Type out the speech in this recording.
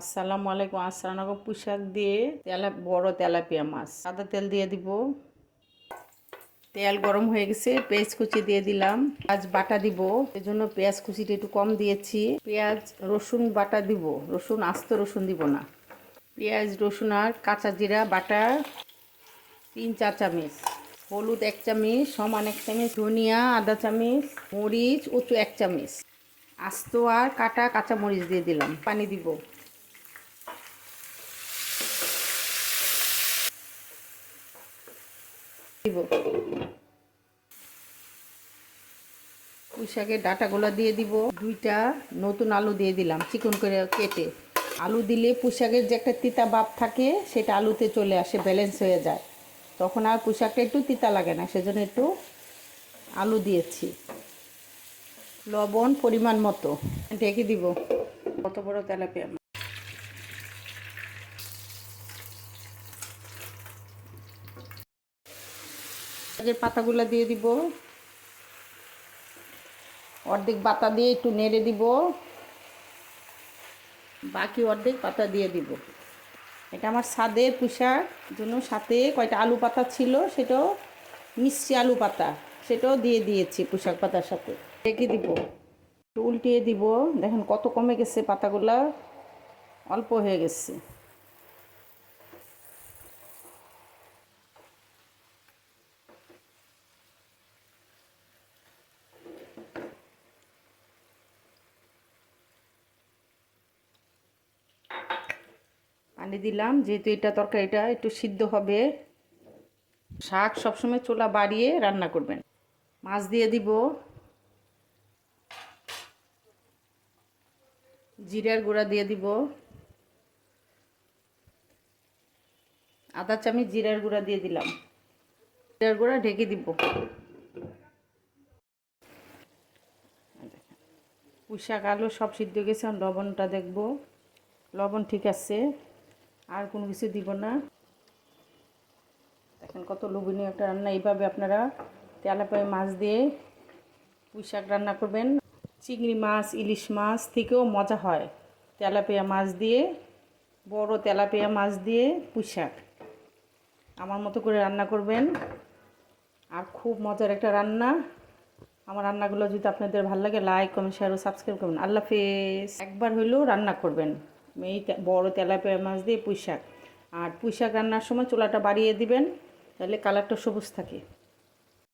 আসসালামু আলাইকুম। আসসালামু পুঁইশাক দিয়ে বড় তেলাপিয়া মাছ। সাদা তেল দিয়ে দিব। তেল গরম হয়ে গেছে, পেঁয়াজ কুচি দিয়ে দিলাম। পেঁয়াজ বাটা দিব, এজন্য পেঁয়াজ কুচিটা একটু কম দিয়েছি। পেঁয়াজ রসুন বাটা দিব, রসুন আস্ত রসুন দিব না। পেঁয়াজ রসুন আর কাঁচা জিরা বাটা 3-4 চামচ। হলুদ 1 চামচ, সমান 1 চামচ। ধনিয়া আধা চামচ। মরিচ উঁচু 1 চামচ। আস্ত আর কাটা কাঁচা মরিচ দিয়ে দিলাম। পানি দিব। পুঁইশাকের ডাঁটাগুলো দিয়ে দিব। 2টা নতুন আলু দিয়ে দিলাম চিকন করে কেটে। আলু দিলে পুঁইশাকের যে একটা তিতা ভাব থাকে সেটা আলুতে চলে আসে, ব্যালেন্স হয়ে যায়, তখন আর পুঁইশাকটা একটু তিতা লাগে না, সেজন্য একটু আলু দিয়েছি। লবণ পরিমাণ মতো। ঢেকে দিব। কত বড় তেলাপিয়া মাছ। পাতাগুলো দিয়ে দিব। অর্ধেক পাতা দিয়ে একটু নেড়ে দিব, বাকি অর্ধেক পাতা দিয়ে দিব। এটা আমার ছাদের পুঁইশাক, জন্য সাথে কয়টা আলু পাতা ছিল, সেটাও মিষ্টি আলু পাতা, সেটাও দিয়ে দিয়েছি পুঁইশাক পাতার সাথে। ঢেকে দিব। একটু উল্টিয়ে দিব। দেখেন কত কমে গেছে পাতাগুলা, অল্প হয়ে গেছে। পানি দিলাম, যেহেতু এটা তরকারিটা একটু সিদ্ধ হবে। শাক সবসময় চুলা বাড়িয়ে রান্না করবেন। মাছ দিয়ে দিব। জিরার গুঁড়া দিয়ে দিব। আধা চামচ জিরার গুঁড়া দিয়ে দিলাম। জিরার গুঁড়া ঢেকে দিব। পুঁইশাক আলু সব সিদ্ধ হয়ে গেছে। লবণটা দেখব, লবণ ঠিক আছে, আর কোনো কিছু দিব না। দেখেন কত লোভনীয় একটা রান্না। এইভাবে আপনারা তেলাপিয়া মাছ দিয়ে পুঁইশাক রান্না করবেন। চিংড়ি মাছ ইলিশ মাছ থেকেও মজা হয় তেলাপিয়া মাছ দিয়ে। বড় তেলাপিয়া মাছ দিয়ে পুঁইশাক আমার মতো করে রান্না করবেন, আর খুব মজার একটা রান্না। আমার রান্নাগুলো যদি আপনাদের ভালো লাগে, লাইক কমেন্ট শেয়ার ও সাবস্ক্রাইব করবেন। আল্লাহ হাফেজ। একবার হইলেও রান্না করবেন এই বড় তেলাপিয়া মাছ দিয়ে পুঁইশাক। আর পুঁইশাক রান্নার সময় চুলাটা বাড়িয়ে দিবেন, তাহলে কালারটা সবুজ থাকে।